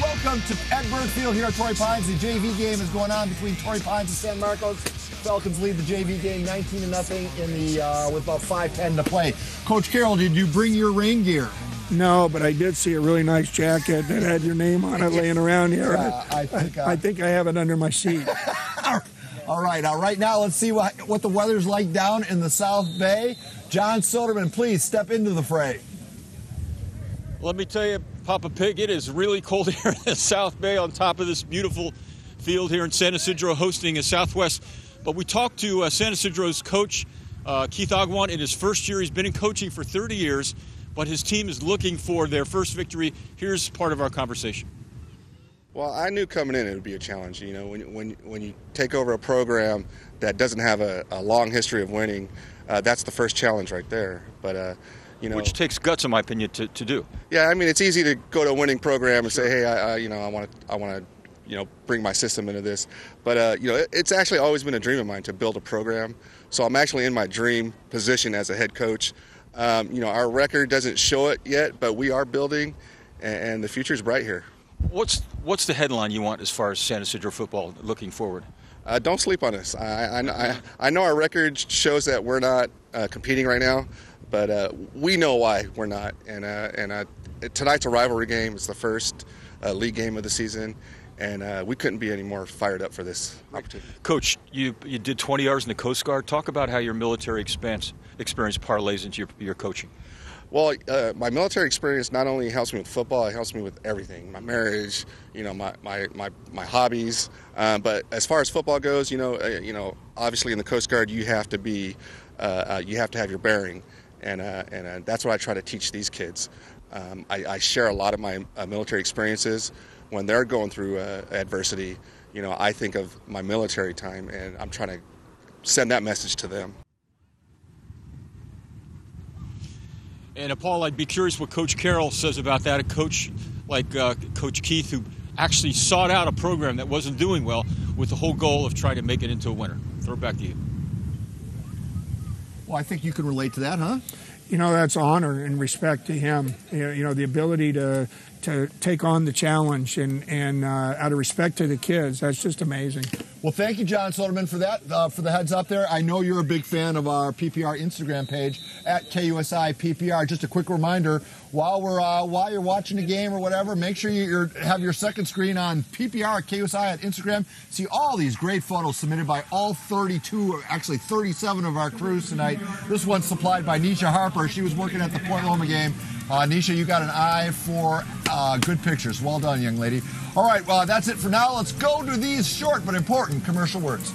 Welcome to Edberg Field here at Torrey Pines. The JV game is going on between Torrey Pines and San Marcos. Falcons lead the JV game 19-0 in the with about 5:10 to play. Coach Carroll, did you bring your rain gear? No, but I did see a really nice jacket that had your name on it laying around here. I think I have it under my seat. All right. Right now, let's see what the weather's like down in the South Bay. John Soderman, please step into the fray. Let me tell you, Papa Pig, it is really cold here in the South Bay on top of this beautiful field here in San Ysidro hosting a Southwest. But we talked to San Ysidro's coach, Keith Agwan, in his first year. He's been in coaching for 30 years, but his team is looking for their first victory. Here's part of our conversation. Well, I knew coming in it would be a challenge. You know, when you take over a program that doesn't have a long history of winning, that's the first challenge right there. But you know, which takes guts, in my opinion, to do. Yeah, I mean, it's easy to go to a winning program and say, hey, I want to bring my system into this. But it's actually always been a dream of mine to build a program. So I'm actually in my dream position as a head coach. Our record doesn't show it yet, but we are building, and the future is bright here. What's the headline you want as far as San Ysidro football looking forward? Don't sleep on us. I know our record shows that we're not competing right now, but we know why we're not. And tonight's a rivalry game. It's the first league game of the season, and we couldn't be any more fired up for this opportunity. Coach, you did 20 years in the Coast Guard. Talk about how your military experience parlays into your coaching. Well, my military experience not only helps me with football, it helps me with everything. My marriage, my hobbies. But as far as football goes, obviously in the Coast Guard you have to be, you have to have your bearing, and that's what I try to teach these kids. I share a lot of my military experiences when they're going through adversity. I think of my military time, and I'm trying to send that message to them. And Paul, I'd be curious what Coach Carroll says about that. A coach like Coach Keith, who actually sought out a program that wasn't doing well with the whole goal of trying to make it into a winner. Throw it back to you. Well, I think you can relate to that, huh? That's honor and respect to him. The ability to take on the challenge and out of respect to the kids, that's just amazing. Well, thank you, John Soderman, for that, for the heads up there. I know you're a big fan of our PPR Instagram page at KUSI PPR. Just a quick reminder, while you're watching the game or whatever, make sure you have your second screen on PPR at KUSI at Instagram. See all these great photos submitted by all 32, or actually 37 of our crews tonight. This one's supplied by Nisha Harper. She was working at the Point Loma game. Nisha, you got an eye for good pictures. Well done, young lady. All right, well, that's it for now. Let's go to these short but important commercial words.